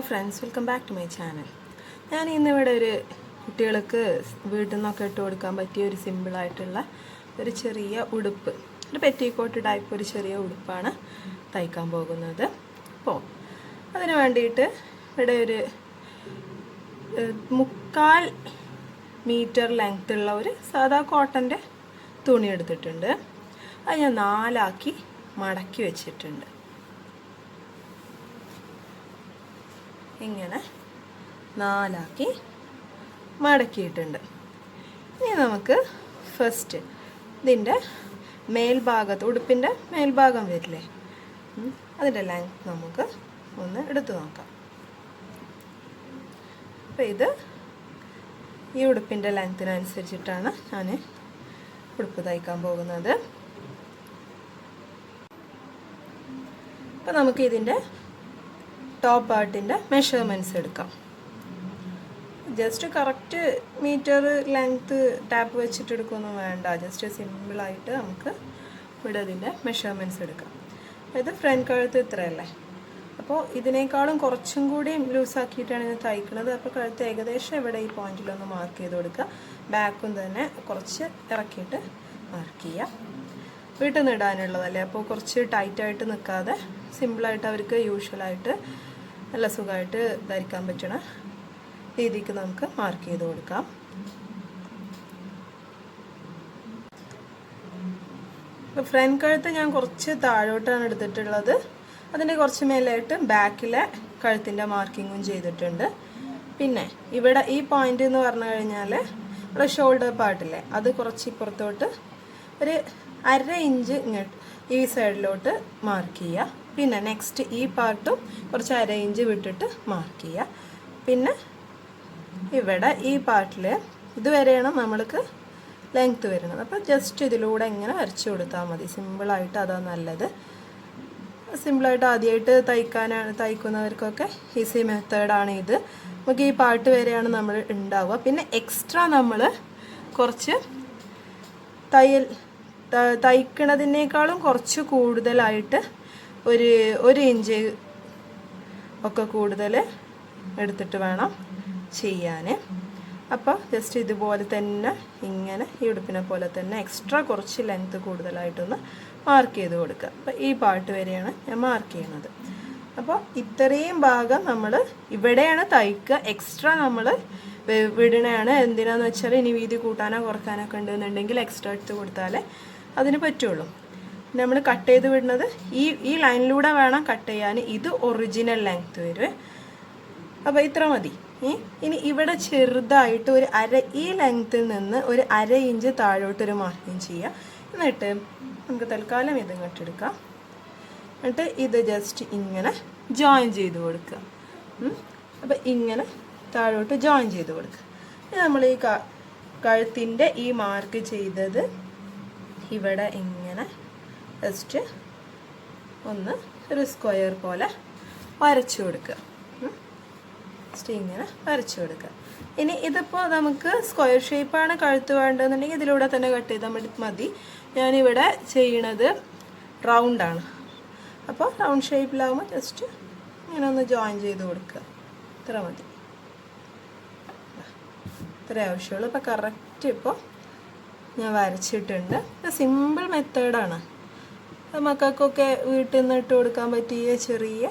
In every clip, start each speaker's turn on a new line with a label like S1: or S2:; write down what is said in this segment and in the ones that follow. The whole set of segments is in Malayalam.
S1: friends, welcome back to my channel. ഞാൻ ഇന്നിവിടെ ഒരു കുട്ടികൾക്ക് വീട്ടിൽ നിന്നൊക്കെ ഇട്ട് കൊടുക്കാൻ പറ്റിയ ഒരു സിമ്പിൾ ആയിട്ടുള്ള ഒരു ചെറിയ ഉടുപ്പ്, ഒരു പെറ്റിക്കോട്ട് ടൈപ്പ് ഒരു ചെറിയ ഉടുപ്പാണ് തയ്ക്കാൻ പോകുന്നത്. അപ്പോൾ അതിന് വേണ്ടിയിട്ട് ഇവിടെ ഒരു 3/4 മീറ്റർ ലെങ്ത് ഉള്ള ഒരു സാധാ കോട്ടൻ്റെ തുണി എടുത്തിട്ടുണ്ട്. അത് ഞാൻ 4ആക്കി മടക്കി വെച്ചിട്ടുണ്ട്. ഇങ്ങനെ 4ആക്കി മടക്കിയിട്ടുണ്ട്. ഇനി നമുക്ക് ഫസ്റ്റ് ഇതിൻ്റെ മേൽഭാഗത്ത്, ഉടുപ്പിൻ്റെ മേൽഭാഗം വരില്ലേ, അതിൻ്റെ ലെങ്ത് നമുക്ക് ഒന്ന് എടുത്തു നോക്കാം. അപ്പോൾ ഇത് ഈ ഉടുപ്പിൻ്റെ ലെങ്ത്തിനനുസരിച്ചിട്ടാണ് ഞാൻ ഉടുപ്പ് തയ്ക്കാൻ പോകുന്നത്. അപ്പോൾ നമുക്ക് ഇതിൻ്റെ ടോപ്പ് പാർട്ടിൻ്റെ മെഷർമെൻറ്റ്സ് എടുക്കാം. Just correct metre length tap വെച്ചിട്ട് എടുക്കുകയൊന്നും വേണ്ട, ജസ്റ്റ് സിമ്പിളായിട്ട് നമുക്ക് ഇവിടെ ഇതിൻ്റെ മെഷർമെൻറ്റ്സ് എടുക്കാം. അതായത് ഫ്രണ്ട് കഴുത്ത് ഇത്രയല്ലേ, അപ്പോൾ ഇതിനേക്കാളും കുറച്ചും കൂടി ലൂസാക്കിയിട്ടാണ് ഇത് തയ്ക്കുന്നത്. അപ്പോൾ കഴുത്ത് ഏകദേശം ഇവിടെ ഈ പോയിന്റിലൊന്ന് മാർക്ക് ചെയ്ത് കൊടുക്കുക. ബാക്കും തന്നെ കുറച്ച് ഇറക്കിയിട്ട് മാർക്ക് ചെയ്യുക. വീട്ടിൽ നിന്ന് ഇടാനുള്ളതല്ലേ, അപ്പോൾ കുറച്ച് ടൈറ്റായിട്ട് നിൽക്കാതെ സിമ്പിളായിട്ട് അവർക്ക് യൂഷ്വലായിട്ട് നല്ല സുഖമായിട്ട് ധരിക്കാൻ പറ്റുന്ന രീതിക്ക് നമുക്ക് മാർക്ക് ചെയ്ത് കൊടുക്കാം. ഇപ്പോൾ ഫ്രണ്ട് കഴുത്ത് ഞാൻ കുറച്ച് താഴോട്ടാണ് എടുത്തിട്ടുള്ളത്. അതിൻ്റെ കുറച്ച് മേലായിട്ട് ബാക്കിലെ കഴുത്തിൻ്റെ മാർക്കിങ്ങും ചെയ്തിട്ടുണ്ട്. പിന്നെ ഇവിടെ ഈ പോയിന്റ് എന്ന് പറഞ്ഞു കഴിഞ്ഞാൽ ഇവിടെ ഷോൾഡർ പാർട്ടില്ലേ, അത് കുറച്ച് ഇപ്പുറത്തോട്ട് ഒരു 1/2 ഇഞ്ച് ഇങ്ങോട്ട് ഈ സൈഡിലോട്ട് മാർക്ക് ചെയ്യുക. പിന്നെ നെക്സ്റ്റ് ഈ പാർട്ടും കുറച്ച് 1/2 ഇഞ്ച് വിട്ടിട്ട് മാർക്ക് ചെയ്യുക. പിന്നെ ഇവിടെ ഈ പാർട്ടിൽ ഇതുവരെയാണ് നമ്മൾക്ക് ലെങ്ത്ത് വരുന്നത്. അപ്പോൾ ജസ്റ്റ് ഇതിലൂടെ ഇങ്ങനെ വരച്ചു കൊടുത്താൽ മതി. സിമ്പിളായിട്ട് അതാണ് നല്ലത്. സിമ്പിളായിട്ട് ആദ്യമായിട്ട് തയ്ക്കുന്നവർക്കൊക്കെ ഈസി മെത്തേഡാണ് ഇത്. നമുക്ക് ഈ പാർട്ട് വരെയാണ് നമ്മൾ ഉണ്ടാവുക. പിന്നെ എക്സ്ട്രാ നമ്മൾ കുറച്ച് തയ്ക്കണതിനേക്കാളും കുറച്ച് കൂടുതലായിട്ട് ഒരു ഇഞ്ച് ഒക്കെ കൂടുതൽ എടുത്തിട്ട് വേണം ചെയ്യാൻ. അപ്പോൾ ജസ്റ്റ് ഇതുപോലെ തന്നെ ഇങ്ങനെ ഈ ഉടുപ്പിനെ പോലെ തന്നെ എക്സ്ട്രാ കുറച്ച് ലെങ്ത്ത് കൂടുതലായിട്ടൊന്ന് മാർക്ക് ചെയ്ത് കൊടുക്കുക. അപ്പോൾ ഈ പാർട്ട് വരെയാണ് ഞാൻ മാർക്ക് ചെയ്യുന്നത്. അപ്പോൾ ഇത്രയും ഭാഗം നമ്മൾ ഇവിടെയാണ് തയ്ക്കുക. എക്സ്ട്രാ നമ്മൾ വിടണയാണ്. എന്തിനാന്ന് വെച്ചാൽ ഇനി വീതി കൂട്ടാനോ കുറക്കാനൊക്കെ ഉണ്ടെന്നുണ്ടെങ്കിൽ എക്സ്ട്രാ എടുത്ത് കൊടുത്താലേ അതിന് പറ്റുള്ളൂ. നമ്മൾ കട്ട് ചെയ്ത് വിടുന്നത് ഈ ലൈനിലൂടെ വേണം കട്ട് ചെയ്യാൻ. ഇത് ഒറിജിനൽ ലെങ്ത്ത് വരും. അപ്പോൾ ഇത്ര മതി. ഇനി ഇവിടെ ചെറുതായിട്ട് ഈ ലെങ്ത്തിൽ നിന്ന് ഒരു 1/2 ഇഞ്ച് താഴോട്ടൊരു മാർക്കിങ് ചെയ്യുക. എന്നിട്ട് നമുക്ക് തൽക്കാലം ഇത് ഇങ്ങോട്ട് എടുക്കാം. എന്നിട്ട് ഇത് ജസ്റ്റ് ഇങ്ങനെ ജോയിൻ ചെയ്ത് കൊടുക്കുക. അപ്പോൾ ഇങ്ങനെ താഴോട്ട് ജോയിൻ ചെയ്ത് കൊടുക്കുക. നമ്മൾ ഈ കഴുത്തിൻ്റെ ഈ മാർക്ക് ചെയ്തത് ഇവിടെ ഇങ്ങനെ ജസ്റ്റ് ഒന്ന് ഒരു സ്ക്വയർ പോലെ വരച്ചു കൊടുക്കുക. ജസ്റ്റ് ഇങ്ങനെ വരച്ചു കൊടുക്കുക. ഇനി ഇതിപ്പോൾ നമുക്ക് സ്ക്വയർ ഷേപ്പാണ് കഴുത്ത് വേണ്ടതെന്നുണ്ടെങ്കിൽ ഇതിലൂടെ തന്നെ കട്ട് ചെയ്താൽ മതി. ഞാനിവിടെ ചെയ്യണത് റൗണ്ടാണ്. അപ്പോൾ റൗണ്ട് ഷേപ്പിലാവുമ്പോൾ ജസ്റ്റ് ഇങ്ങനെ ഒന്ന് ജോയിൻ ചെയ്ത് കൊടുക്കുക. ഇത്ര മതി, ഇത്ര ആവശ്യമുള്ളൂ. അപ്പോൾ കറക്റ്റ് ഇപ്പോൾ ഞാൻ വരച്ചിട്ടുണ്ട്. ഇത് സിമ്പിൾ മെത്തേഡാണ്. മക്കൾക്കൊക്കെ വീട്ടിൽ നിന്ന് ഇട്ട് കൊടുക്കാൻ പറ്റിയ ചെറിയ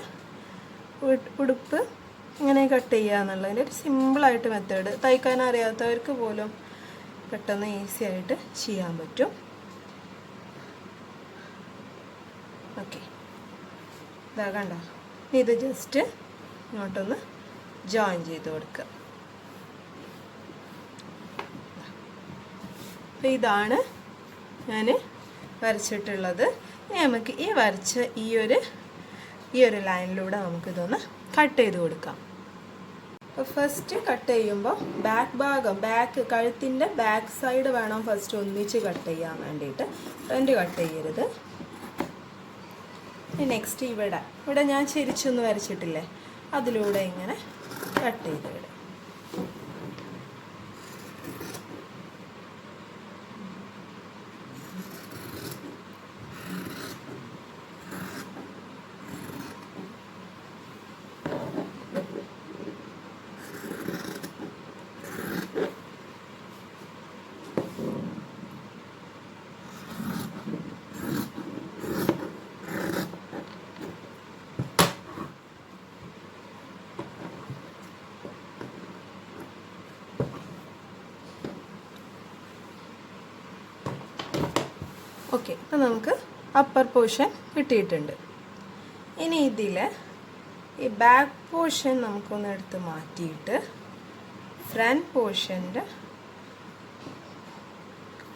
S1: ഉടുപ്പ് ഇങ്ങനെ കട്ട് ചെയ്യുക എന്നുള്ളതിൻ്റെ ഒരു സിമ്പിളായിട്ട് മെത്തേഡ്. തയ്ക്കാൻ അറിയാത്തവർക്ക് പോലും പെട്ടെന്ന് ഈസി ആയിട്ട് ചെയ്യാൻ പറ്റും. ഓക്കെ, ഇതാ കണ്ടോ. ഇത് ജസ്റ്റ് ഇങ്ങോട്ടൊന്ന് ജോയിൻ ചെയ്ത് കൊടുക്കുക. അപ്പോൾ ഇതാണ് ഞാൻ വരച്ചിട്ടുള്ളത്. ഇനി നമുക്ക് ഈ വരച്ച ഈ ഒരു ലൈനിലൂടെ നമുക്കിതൊന്ന് കട്ട് ചെയ്ത് കൊടുക്കാം. അപ്പോൾ ഫസ്റ്റ് കട്ട് ചെയ്യുമ്പോൾ കഴുത്തിൻ്റെ ബാക്ക് സൈഡ് വേണം ഫസ്റ്റ് ഒന്നിച്ച് കട്ട് ചെയ്യാൻ വേണ്ടിയിട്ട്. ഫ്രണ്ട് കട്ട് ചെയ്യരുത്. നെക്സ്റ്റ് ഇവിടെ ഞാൻ ചെരിച്ചൊന്ന് വരച്ചിട്ടില്ലേ, അതിലൂടെ ഇങ്ങനെ കട്ട് ചെയ്ത് വിടും. ഓക്കെ, അപ്പോൾ നമുക്ക് അപ്പർ പോർഷൻ കിട്ടിയിട്ടുണ്ട്. ഇനി ഇതിൽ ഈ ബാക്ക് പോർഷൻ നമുക്കൊന്ന് എടുത്ത് മാറ്റിയിട്ട് ഫ്രണ്ട് പോർഷൻ്റെ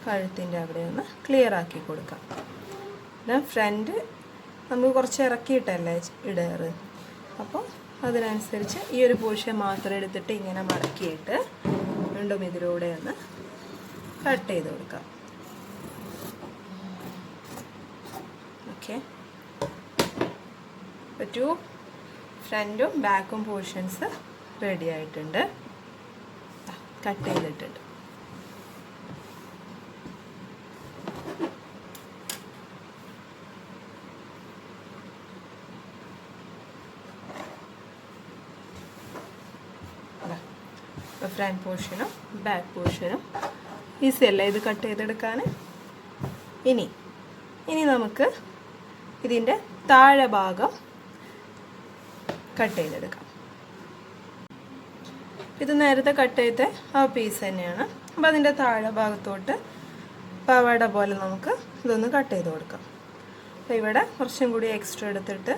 S1: കഴുത്തിൻ്റെ അവിടെ ഒന്ന് ക്ലിയർ ആക്കി കൊടുക്കാം. പിന്നെ ഫ്രണ്ട് നമുക്ക് കുറച്ച് ഇറക്കിയിട്ടല്ലേ ഇടാറ്, അപ്പോൾ അതിനനുസരിച്ച് ഈ ഒരു പോർഷൻ മാത്രം എടുത്തിട്ട് ഇങ്ങനെ മടക്കിയിട്ട് വീണ്ടും ഇതിലൂടെ ഒന്ന് കട്ട് ചെയ്ത് കൊടുക്കാം. ഓക്കെ, ഇപ്പോൾ ഫ്രണ്ടും ബാക്കും പോർഷൻസ് റെഡി ആയിട്ടുണ്ട്, കട്ട് ചെയ്തിട്ടുണ്ട്. ഇപ്പോൾ ഫ്രണ്ട് പോർഷനും ബാക്ക് പോർഷനും ഈസി അല്ല ഇത് കട്ട് ചെയ്തെടുക്കാൻ. ഇനി നമുക്ക് ഇതിൻ്റെ താഴെ ഭാഗം കട്ട് ചെയ്തെടുക്കാം. ഇത് നേരത്തെ കട്ട് ചെയ്ത ആ പീസ് തന്നെയാണ്. അപ്പോൾ അതിൻ്റെ താഴെ ഭാഗത്തോട്ട് പാവാട പോലെ നമുക്ക് ഇതൊന്ന് കട്ട് ചെയ്ത് കൊടുക്കാം. അപ്പോൾ ഇവിടെ കുറച്ചും കൂടി എക്സ്ട്രാ എടുത്തിട്ട്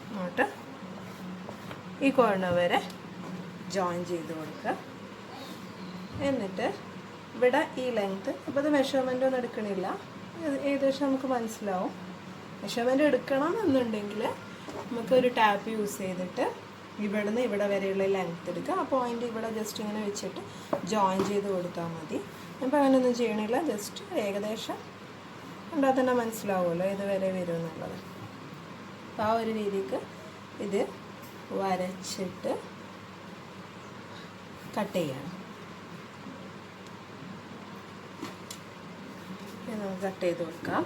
S1: അങ്ങോട്ട് ഈ കോർണർ വരെ ജോയിൻ ചെയ്ത് കൊടുക്കുക. എന്നിട്ട് ഇവിടെ ഈ ലെങ്ത്ത്, അപ്പോൾ ഇത് മെഷർമെൻ്റ് ഒന്നും എടുക്കണില്ല, ഏകദേശം നമുക്ക് മനസ്സിലാവും. മെഷർമെൻ്റ് എടുക്കണം എന്നുണ്ടെങ്കിൽ നമുക്കൊരു ടാപ്പ് യൂസ് ചെയ്തിട്ട് ഇവിടുന്ന് ഇവിടെ വരെയുള്ള ലെങ്ത്ത് എടുക്കുക. ആ പോയിൻ്റ് ഇവിടെ ജസ്റ്റ് ഇങ്ങനെ വെച്ചിട്ട് ജോയിൻ ചെയ്ത് കൊടുത്താൽ മതി. അപ്പോൾ അങ്ങനെയൊന്നും ചെയ്യണില്ല, ജസ്റ്റ് ഏകദേശം കണ്ടാൽ തന്നെ മനസ്സിലാവുമല്ലോ ഇത് വരെ വരും എന്നുള്ളത്. അപ്പോൾ ആ ഒരു രീതിക്ക് ഇത് വരച്ചിട്ട് കട്ട് ചെയ്യണം. നമുക്ക് കട്ട് ചെയ്ത് കൊടുക്കാം.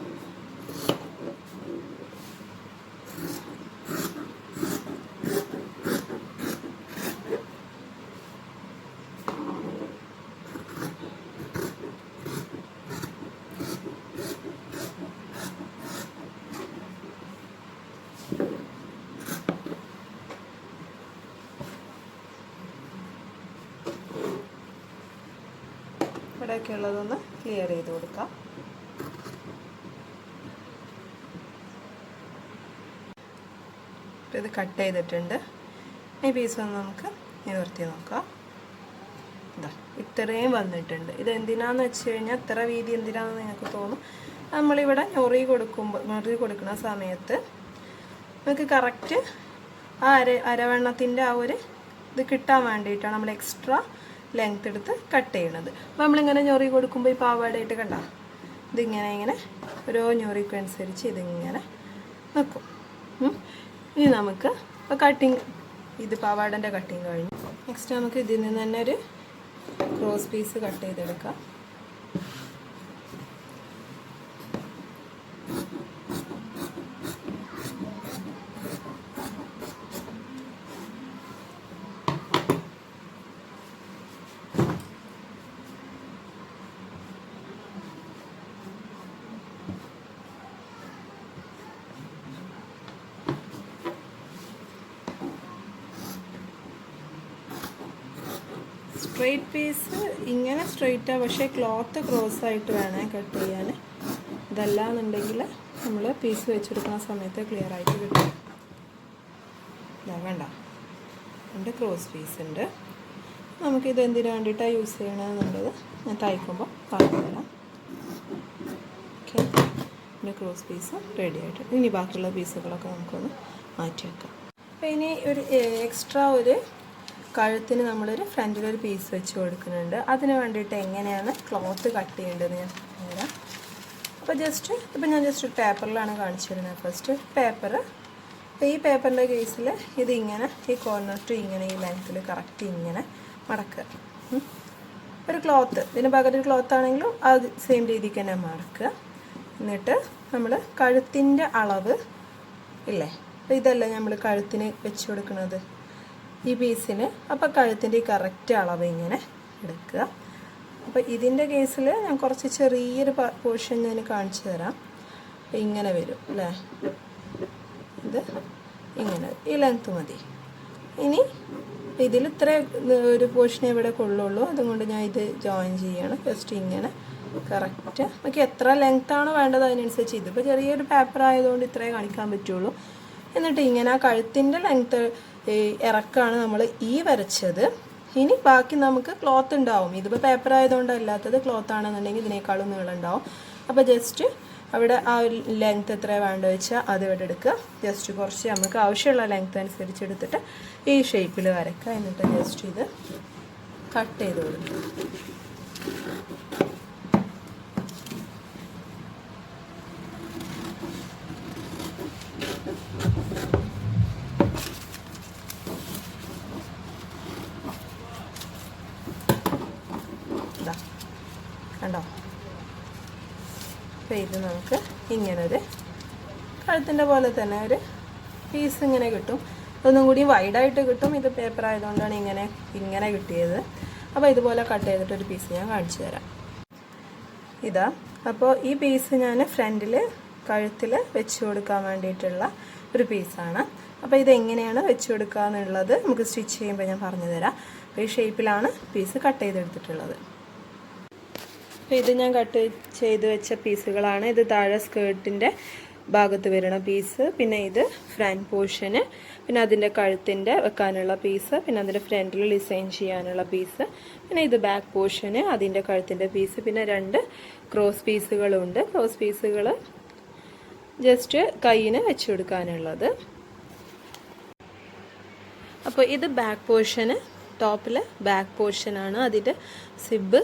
S1: ഇവിടെയൊക്കെ ഉള്ളതൊന്ന് ക്ലിയർ ചെയ്ത് കൊടുക്കാം. ഇത് കട്ട് ചെയ്തിട്ടുണ്ട്. ഈ പീസ് ഒന്ന് നമുക്ക് നിവർത്തി നോക്കാം. ഇതാ ഇത്രയും വന്നിട്ടുണ്ട്. ഇത് എന്തിനാന്ന് വെച്ച് കഴിഞ്ഞാൽ ഇത്ര വീതി എന്തിനാണെന്ന് നിങ്ങൾക്ക് തോന്നും. നമ്മളിവിടെ ഞൊറി കൊടുക്കുന്ന സമയത്ത് നമുക്ക് കറക്റ്റ് ആ അരവണ്ണത്തിൻ്റെ ആ ഒരു ഇത് കിട്ടാൻ വേണ്ടിയിട്ടാണ് നമ്മൾ എക്സ്ട്രാ ലെങ്ത് എടുത്ത് കട്ട് ചെയ്യണത്. അപ്പോൾ നമ്മളിങ്ങനെ ഞൊറി കൊടുക്കുമ്പോൾ ഈ പാവാടയായിട്ട് കണ്ട ഇതിങ്ങനെ ഓരോ ഞൊറിക്കും അനുസരിച്ച് ഇതിങ്ങനെ നിൽക്കും. ഇനി നമുക്ക് ഇപ്പോൾ കട്ടിങ്, ഇത് പാവാടൻ്റെ കട്ടിങ് കഴിഞ്ഞു. നെക്സ്റ്റ് നമുക്ക് ഇതിൽ നിന്ന് തന്നെ ഒരു ക്രോസ് പീസ് കട്ട് ചെയ്തെടുക്കാം. സ്ട്രെയിറ്റ് പീസ് ഇങ്ങനെ സ്ട്രെയിറ്റാണ്, പക്ഷേ ക്ലോത്ത് ക്രോസ് ആയിട്ട് വേണേ കട്ട് ചെയ്യാൻ. ഇതല്ലാന്നുണ്ടെങ്കിൽ നമ്മൾ പീസ് വെച്ചെടുക്കുന്ന സമയത്ത് ക്ലിയർ ആയിട്ട് കിട്ടും. വേണ്ട, എൻ്റെ ക്രോസ് പീസ് ഉണ്ട്. നമുക്കിത് എന്തിനു വേണ്ടിയിട്ടാണ് യൂസ് ചെയ്യണമെന്നുള്ളത് ഞാൻ തയ്ക്കുമ്പോൾ പറഞ്ഞു തരാം. ഓക്കെ, എൻ്റെ ക്രോസ് പീസ് റെഡി ആയിട്ട് ഇനി ബാക്കിയുള്ള പീസുകളൊക്കെ നമുക്കൊന്ന് മാറ്റി വെക്കാം. അപ്പോൾ ഇനി ഒരു എക്സ്ട്രാ ഒരു കഴുത്തിന് നമ്മളൊരു ഫ്രണ്ടിലൊരു പീസ് വെച്ച് കൊടുക്കുന്നുണ്ട്. അതിന് വേണ്ടിയിട്ട് എങ്ങനെയാണ് ക്ലോത്ത് കട്ട് ചെയ്യേണ്ടതെന്ന് ഞാൻ പറയാം. അപ്പോൾ ഞാൻ ജസ്റ്റ് പേപ്പറിലാണ് കാണിച്ചു തരുന്നത്. ഫസ്റ്റ് പേപ്പർ, ഈ പേപ്പറിൻ്റെ കേസിൽ ഇതിങ്ങനെ ഈ കോർണർ ടു ഇങ്ങനെ ഈ ലെങ്ത്തിൽ കറക്റ്റ് ഇങ്ങനെ മടക്കുക. ഒരു ക്ലോത്ത്, ഇതിന് പകരം ഒരു ക്ലോത്ത് ആണെങ്കിലും അത് സെയിം രീതിക്ക് തന്നെ മടക്കുക. എന്നിട്ട് നമ്മൾ കഴുത്തിൻ്റെ അളവ് ഇല്ലേ, അപ്പോൾ ഇതല്ല നമ്മൾ കഴുത്തിന് വെച്ച് കൊടുക്കുന്നത് ഈ പീസിന്. അപ്പോൾ കഴുത്തിൻ്റെ ഈ കറക്റ്റ് അളവ് ഇങ്ങനെ എടുക്കുക. അപ്പോൾ ഇതിൻ്റെ കേസിൽ ഞാൻ കുറച്ച് ചെറിയൊരു പോർഷൻ ഞാൻ കാണിച്ചു തരാം. അപ്പോൾ ഇങ്ങനെ വരും അല്ലേ, ഇത് ഇങ്ങനെ ഈ ലെങ്ത്ത് മതി. ഇനി ഇതിൽ ഇത്ര ഒരു പോർഷനെ ഇവിടെ കൊള്ളുള്ളൂ, അതുകൊണ്ട് ഞാൻ ഇത് ജോയിൻ ചെയ്യണം. ജസ്റ്റ് ഇങ്ങനെ കറക്റ്റ് നമുക്ക് എത്ര ലെങ്ത്താണോ വേണ്ടത് അതിനനുസരിച്ച്. ഇതിപ്പോൾ ചെറിയൊരു പേപ്പർ ആയതുകൊണ്ട് ഇത്രേ കാണിക്കാൻ പറ്റുള്ളൂ. എന്നിട്ട് ഇങ്ങനെ ആ കഴുത്തിൻ്റെ ലെങ്ത്ത് ഇറക്കാണ് നമ്മൾ ഈ വരച്ചത്. ഇനി ബാക്കി നമുക്ക് ക്ലോത്ത് ഉണ്ടാവും. ഇതിപ്പോൾ പേപ്പർ ആയതുകൊണ്ട് അല്ലാത്തത് ക്ലോത്ത് ആണെന്നുണ്ടെങ്കിൽ ഇതിനേക്കാളും നീളം ഉണ്ടാവും. അപ്പോൾ ജസ്റ്റ് അവിടെ ആ ലെങ്ത്ത് എത്ര വേണ്ട വെച്ചാൽ അത് ഇവിടെ എടുക്കുക. ജസ്റ്റ് കുറച്ച് നമുക്ക് ആവശ്യമുള്ള ലെങ്ത്ത് അനുസരിച്ച് എടുത്തിട്ട് ഈ ഷേപ്പിൽ വരയ്ക്കുക. എന്നിട്ട് ജസ്റ്റ് ഇത് കട്ട് ചെയ്ത് കൊടുക്കുക. കണ്ടോ? അപ്പോൾ ഇത് നമുക്ക് ഇങ്ങനൊരു കഴുത്തിൻ്റെ പോലെ തന്നെ ഒരു പീസ് ഇങ്ങനെ കിട്ടും. ഒന്നും കൂടി വൈഡായിട്ട് കിട്ടും. ഇത് പേപ്പർ ആയതുകൊണ്ടാണ് ഇങ്ങനെ കിട്ടിയത്. അപ്പോൾ ഇതുപോലെ കട്ട് ചെയ്തിട്ടൊരു പീസ് ഞാൻ കാണിച്ചു തരാം. ഇതാ, അപ്പോൾ ഈ പീസ് ഞാൻ ഫ്രണ്ടിൽ കഴുത്തിൽ വെച്ച് കൊടുക്കാൻ വേണ്ടിയിട്ടുള്ള ഒരു പീസാണ്. അപ്പോൾ ഇതെങ്ങനെയാണ് വെച്ച് കൊടുക്കുക എന്നുള്ളത് നമുക്ക് സ്റ്റിച്ച് ചെയ്യുമ്പോൾ ഞാൻ പറഞ്ഞു തരാം. അപ്പോൾ ഈ ഷേപ്പിലാണ് പീസ് കട്ട് ചെയ്തെടുത്തിട്ടുള്ളത്. അപ്പോൾ ഇത് ഞാൻ കട്ട് ചെയ്ത് വെച്ച പീസുകളാണ്. ഇത് താഴെ സ്കേർട്ടിൻ്റെ ഭാഗത്ത് വരുന്ന പീസ്, പിന്നെ ഇത് ഫ്രണ്ട് പോർഷന്, പിന്നെ അതിൻ്റെ കഴുത്തിൻ്റെ വെക്കാനുള്ള പീസ്, പിന്നെ അതിൻ്റെ ഫ്രണ്ടിൽ ഡിസൈൻ ചെയ്യാനുള്ള പീസ്, പിന്നെ ഇത് ബാക്ക് പോർഷന്, അതിൻ്റെ കഴുത്തിൻ്റെ പീസ്, പിന്നെ 2 ക്രോസ് പീസുകളുണ്ട്. ക്രോസ് പീസുകൾ ജസ്റ്റ് കയ്യിന് വെച്ച് കൊടുക്കാനുള്ളത്. അപ്പോൾ ഇത് ബാക്ക് പോർഷന്, ടോപ്പിൽ ബാക്ക് പോർഷനാണ്. അതിൻ്റെ സിബ്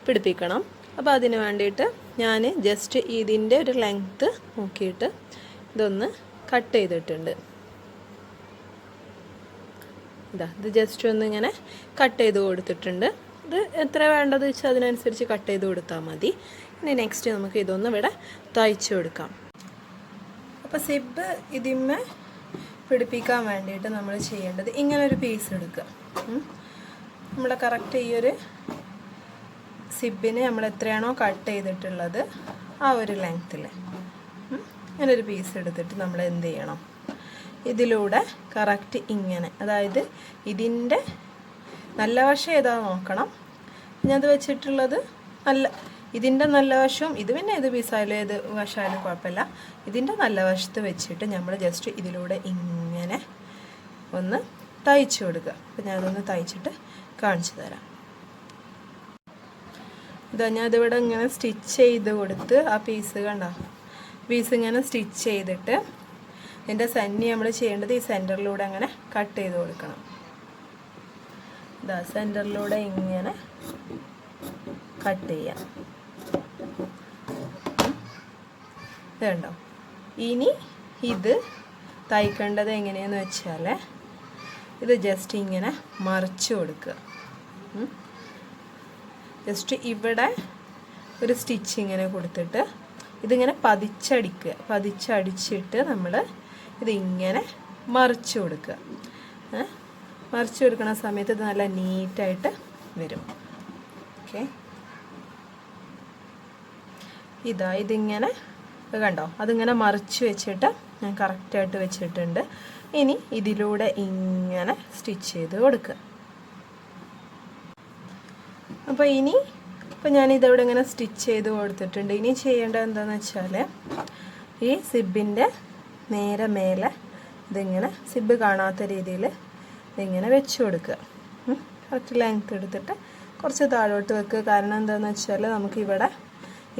S1: പിടിപ്പിക്കണം. അപ്പോൾ അതിന് വേണ്ടിയിട്ട് ഞാൻ ജസ്റ്റ് ഇതിൻ്റെ ഒരു ലെങ്ത്ത് നോക്കിയിട്ട് ഇതൊന്ന് കട്ട് ചെയ്തിട്ടുണ്ട്. ഇത് ജസ്റ്റ് ഒന്ന് ഇങ്ങനെ കട്ട് ചെയ്ത് കൊടുത്തിട്ടുണ്ട്. ഇത് എത്ര വേണ്ടത് വെച്ചാൽ അതിനനുസരിച്ച് കട്ട് ചെയ്ത് കൊടുത്താൽ മതി. ഇനി നെക്സ്റ്റ് നമുക്ക് ഇതൊന്ന് ഇവിടെ തയ്ച്ചു കൊടുക്കാം. അപ്പോൾ സിബ് ഇതിന്മേ പിടിപ്പിക്കാൻ വേണ്ടിയിട്ട് നമ്മൾ ചെയ്യേണ്ടത് ഇങ്ങനൊരു പീസ് എടുക്കുക. നമ്മൾ കറക്റ്റ് ഈ ഒരു സിബിന് നമ്മൾ എത്രയാണോ കട്ട് ചെയ്തിട്ടുള്ളത് ആ ഒരു ലെങ്ത്തിൽ ഇങ്ങനൊരു പീസ് എടുത്തിട്ട് നമ്മൾ എന്ത് ചെയ്യണം, ഇതിലൂടെ കറക്റ്റ് ഇങ്ങനെ, അതായത് ഇതിൻ്റെ നല്ല വശം ഏതാ നോക്കണം. ഞാനത് വെച്ചിട്ടുള്ളത് ഇതിൻ്റെ നല്ല വശവും, ഇത് പിന്നെ ഏത് പീസായാലും ഏത് വശമായാലും കുഴപ്പമില്ല, ഇതിൻ്റെ നല്ല വശത്ത് വെച്ചിട്ട് നമ്മൾ ജസ്റ്റ് ഇതിലൂടെ ഇങ്ങനെ ഒന്ന് തയ്ച്ചു കൊടുക്കുക. അപ്പോൾ ഞാനതൊന്ന് തയ്ച്ചിട്ട് കാണിച്ചു തരാം. ഇതാ ഞാനിതിവിടെ ഇങ്ങനെ സ്റ്റിച്ച് ചെയ്ത് കൊടുത്ത് ആ പീസ് കണ്ടോ, പീസ് ഇങ്ങനെ സ്റ്റിച്ച് ചെയ്തിട്ട് ഇതിൻ്റെ സന്നി നമ്മൾ ചെയ്യേണ്ടത് ഈ സെൻറ്ററിലൂടെ അങ്ങനെ കട്ട് ചെയ്ത് കൊടുക്കണം. ഇതാ സെൻറ്ററിലൂടെ ഇങ്ങനെ കട്ട് ചെയ്യാം. ഇത് കണ്ടോ. ഇനി ഇത് തയ്ക്കേണ്ടത് എങ്ങനെയാണെന്ന് വെച്ചാൽ ഇത് ജസ്റ്റ് ഇങ്ങനെ മറിച്ച് കൊടുക്കുക. ജസ്റ്റ് ഇവിടെ ഒരു സ്റ്റിച്ച് ഇങ്ങനെ കൊടുത്തിട്ട് ഇതിങ്ങനെ പതിച്ചടിച്ചിട്ട് നമ്മൾ ഇതിങ്ങനെ മറിച്ച് കൊടുക്കുക. മറിച്ച് കൊടുക്കുന്ന സമയത്ത് ഇത് നല്ല നീറ്റായിട്ട് വരും. ഓക്കെ, ഇതിങ്ങനെ കണ്ടോ, അതിങ്ങനെ മറിച്ച് വെച്ചിട്ട് ഞാൻ കറക്റ്റായിട്ട് വെച്ചിട്ടുണ്ട്. ഇനി ഇതിലൂടെ ഇങ്ങനെ സ്റ്റിച്ച് ചെയ്ത് കൊടുക്കുക. അപ്പോൾ ഇപ്പോൾ ഞാനിതവിടെ ഇങ്ങനെ സ്റ്റിച്ച് ചെയ്ത് കൊടുത്തിട്ടുണ്ട്. ഇനി ചെയ്യേണ്ടത് എന്താണെന്ന് വെച്ചാൽ ഈ സിബിൻ്റെ നേരെ മേലെ ഇതിങ്ങനെ സിബ് കാണാത്ത രീതിയിൽ ഇതിങ്ങനെ വെച്ച് കൊടുക്കുക. കറക്റ്റ് ലെങ്ത്ത് എടുത്തിട്ട് കുറച്ച് താഴോട്ട് വെക്കുക. കാരണം എന്താണെന്ന് വെച്ചാൽ നമുക്കിവിടെ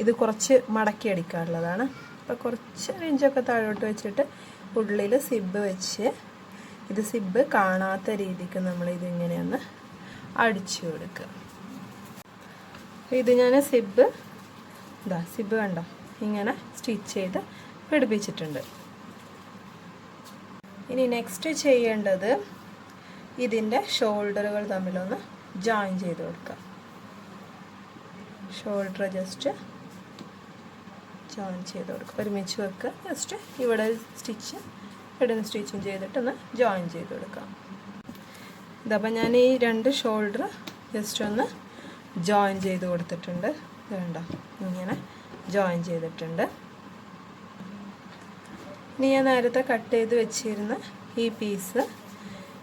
S1: ഇത് കുറച്ച് മടക്കി അടിക്കാനുള്ളതാണ്. അപ്പോൾ കുറച്ച് ഇഞ്ചൊക്കെ താഴോട്ട് വെച്ചിട്ട് ഉള്ളിൽ സിബ് വെച്ച് ഇത് സിബ് കാണാത്ത രീതിക്ക് നമ്മളിതിങ്ങനെയൊന്ന് അടിച്ചു കൊടുക്കുക. ഇത് ഞാൻ സിബ് കണ്ടോ ഇങ്ങനെ സ്റ്റിച്ച് ചെയ്ത് പിടിപ്പിച്ചിട്ടുണ്ട്. ഇനി നെക്സ്റ്റ് ചെയ്യേണ്ടത് ഇതിൻ്റെ ഷോൾഡറുകൾ തമ്മിലൊന്ന് ജോയിൻ ചെയ്ത് കൊടുക്കുക. ഷോൾഡർ ജസ്റ്റ് ജോയിൻ ചെയ്ത് കൊടുക്കുക, ഒരുമിച്ച് വെക്കുക. ജസ്റ്റ് ഇവിടെ സ്റ്റിച്ച് ഇവിടെ നിന്ന് സ്റ്റിച്ചിങ് ചെയ്തിട്ടൊന്ന് ജോയിൻ ചെയ്ത് കൊടുക്കാം. ഇതപ്പോൾ ഞാൻ ഈ 2 ഷോൾഡർ ജസ്റ്റ് ഒന്ന് ജോയിൻ ചെയ്ത് കൊടുത്തിട്ടുണ്ട്. വേണ്ട ഇങ്ങനെ ജോയിൻ ചെയ്തിട്ടുണ്ട്. ഇനി ഞാൻ നേരത്തെ കട്ട് ചെയ്ത് വെച്ചിരുന്ന ഈ പീസ്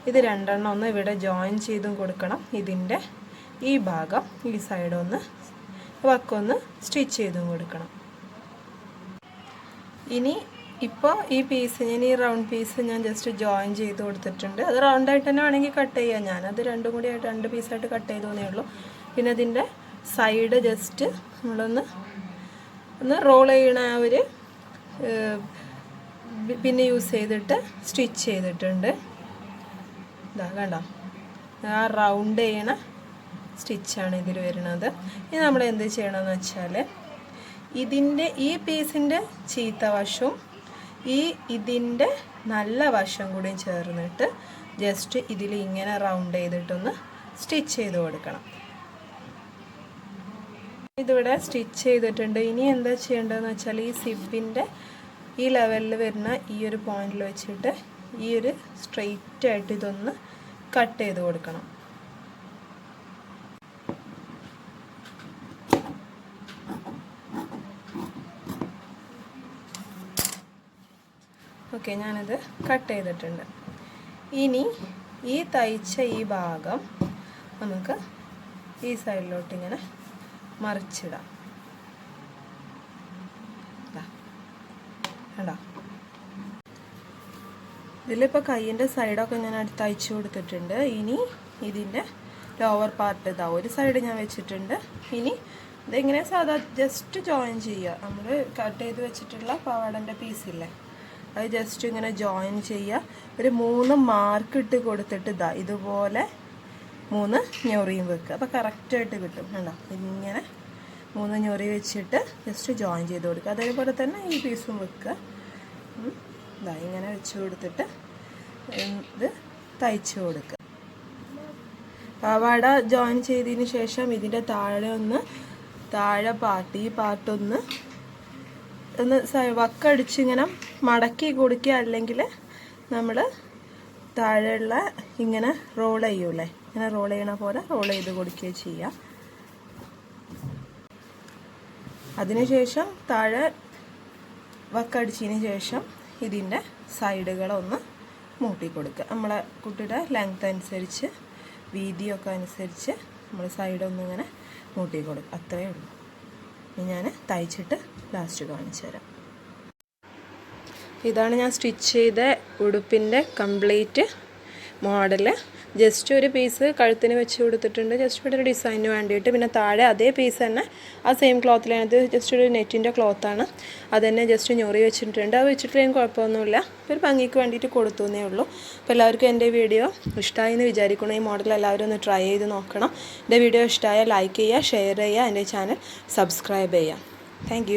S1: ഇത് 2 എണ്ണം ഒന്ന് ഇവിടെ ജോയിൻ ചെയ്തും കൊടുക്കണം. ഇതിൻ്റെ ഈ ഭാഗം ഈ സൈഡ് ഒന്ന് വക്കൊന്ന് സ്റ്റിച്ച് ചെയ്തും കൊടുക്കണം. ഇനി ഇപ്പോൾ ഈ പീസ് ഞാൻ ഈ റൗണ്ട് പീസ് ഞാൻ ജസ്റ്റ് ജോയിൻ ചെയ്ത് കൊടുത്തിട്ടുണ്ട്. അത് റൗണ്ടായിട്ട് തന്നെ വേണമെങ്കിൽ കട്ട് ചെയ്യാം. ഞാനത് 2 കൂടി ആയിട്ട് 2 പീസായിട്ട് കട്ട് ചെയ്തേ ഉള്ളൂ. പിന്നെ അതിൻ്റെ സൈഡ് ജസ്റ്റ് നമ്മളൊന്ന് റോൾ ചെയ്യണ ആ ഒരു പിന്നെ യൂസ് ചെയ്തിട്ട് സ്റ്റിച്ച് ചെയ്തിട്ടുണ്ട്. ഇതാ കണ്ടോ, ആ റൗണ്ട് ചെയ്യണ സ്റ്റിച്ചാണ് ഇതിൽ വരുന്നത്. ഇനി നമ്മൾ എന്ത് ചെയ്യണമെന്ന് വെച്ചാൽ ഇതിൻ്റെ ഈ പീസിൻ്റെ ചീത്ത വശവും ഇതിൻ്റെ നല്ല വശം കൂടിയും ചേർന്നിട്ട് ജസ്റ്റ് ഇതിൽ ഇങ്ങനെ റൗണ്ട് ചെയ്തിട്ടൊന്ന് സ്റ്റിച്ച് ചെയ്ത് കൊടുക്കണം. ഇതിവിടെ സ്റ്റിച്ച് ചെയ്തിട്ടുണ്ട്. ഇനി എന്താ ചെയ്യേണ്ടതെന്ന് വെച്ചാൽ ഈ സിബിൻ്റെ ഈ ലെവലിൽ വരുന്ന ഈ ഒരു പോയിന്റിൽ വെച്ചിട്ട് ഈ ഒരു സ്ട്രെയിറ്റ് ആയിട്ട് ഇതൊന്ന് കട്ട് ചെയ്ത് കൊടുക്കണം. ഓക്കെ, ഞാനിത് കട്ട് ചെയ്തിട്ടുണ്ട്. ഇനി ഈ തയ്ച്ച ഈ ഭാഗം നമുക്ക് ഈ സൈഡിലോട്ട് ഇങ്ങനെ മറിച്ചിടാം. കണ്ടോ, ഇതിലിപ്പോൾ കൈയിൻ്റെ സൈഡൊക്കെ ഞാൻ തയ്ച്ചു കൊടുത്തിട്ടുണ്ട്. ഇനി ഇതിൻ്റെ ലോവർ പാർട്ട് ഇതാ ഒരു സൈഡ് ഞാൻ വെച്ചിട്ടുണ്ട്. ഇനി ഇതെങ്ങനെ സാധാ ജസ്റ്റ് ജോയിൻ ചെയ്യുക. നമ്മൾ കട്ട് ചെയ്ത് വെച്ചിട്ടുള്ള പാവാടൻ്റെ പീസില്ലേ, അത് ജസ്റ്റ് ഇങ്ങനെ ജോയിൻ ചെയ്യുക. ഒരു 3 മാർക്ക് ഇട്ട് കൊടുത്തിട്ട് ഇതാ ഇതുപോലെ 3 ഞൊറിയും വെക്കുക. അപ്പോൾ കറക്റ്റായിട്ട് കിട്ടും. കണ്ടോ, ഇങ്ങനെ 3 ഞൊറി വെച്ചിട്ട് ജസ്റ്റ് ജോയിൻ ചെയ്ത് കൊടുക്കുക. അതേപോലെ തന്നെ ഈ പീസും വെക്കുക. ഇതാ ഇങ്ങനെ വെച്ച് കൊടുത്തിട്ട് ഇത് തയ്ച്ച് കൊടുക്കുക. പാവാട ജോയിൻ ചെയ്തതിന് ശേഷം ഇതിൻ്റെ താഴെ പാർട്ട് ഈ പാർട്ടൊന്ന് വക്കടിച്ച് ഇങ്ങനെ മടക്കി കൊടുക്കുക. അല്ലെങ്കിൽ നമ്മൾ താഴെയുള്ള ഇങ്ങനെ റോൾ ചെയ്യൂലേ, ഇങ്ങനെ റോൾ ചെയ്യണ പോലെ റോൾ ചെയ്ത് കൊടുക്കുകയോ ചെയ്യാം. അതിനുശേഷം താഴെ വക്കടിച്ചതിന് ശേഷം ഇതിൻ്റെ സൈഡുകളൊന്ന് മൂട്ടി കൊടുക്കുക. നമ്മളെ കുട്ടിയുടെ ലെങ്ത് അനുസരിച്ച് വീതിയൊക്കെ അനുസരിച്ച് നമ്മൾ സൈഡൊന്നിങ്ങനെ മൂട്ടി കൊടുക്കുക. അത്രയേ ഉള്ളൂ. ഇനി ഞാൻ തയ്ച്ചിട്ട് ലാസ്റ്റ് കാണിച്ചു തരാം. ഇതാണ് ഞാൻ സ്റ്റിച്ച് ചെയ്ത ഉടുപ്പിൻ്റെ കംപ്ലീറ്റ് മോഡല്. ജസ്റ്റ് ഒരു പീസ് കഴുത്തിന് വെച്ച് കൊടുത്തിട്ടുണ്ട്, ജസ്റ്റ് ഇവിടെ ഒരു ഡിസൈനിന് വേണ്ടിയിട്ട്. പിന്നെ താഴെ അതേ പീസ് തന്നെ ആ സെയിം ക്ലോത്തിലാണ്. ഇത് ജസ്റ്റ് ഒരു നെറ്റിൻ്റെ ക്ലോത്താണ്. അത് തന്നെ ജസ്റ്റ് ഞൊറി വെച്ചിട്ടുണ്ട്. അത് വെച്ചിട്ടില്ലെങ്കിൽ കുഴപ്പമൊന്നുമില്ല, ഒരു ഭംഗിക്ക് വേണ്ടിയിട്ട് കൊടുത്തുന്നേ ഉള്ളൂ. അപ്പോൾ എല്ലാവർക്കും എൻ്റെ വീഡിയോ ഇഷ്ടമായി എന്ന് വിചാരിക്കണം. ഈ മോഡൽ എല്ലാവരും ഒന്ന് ട്രൈ ചെയ്ത് നോക്കണം. എൻ്റെ വീഡിയോ ഇഷ്ടമായാൽ ലൈക്ക് ചെയ്യുക, ഷെയർ ചെയ്യുക, എൻ്റെ ചാനൽ സബ്സ്ക്രൈബ് ചെയ്യുക. താങ്ക്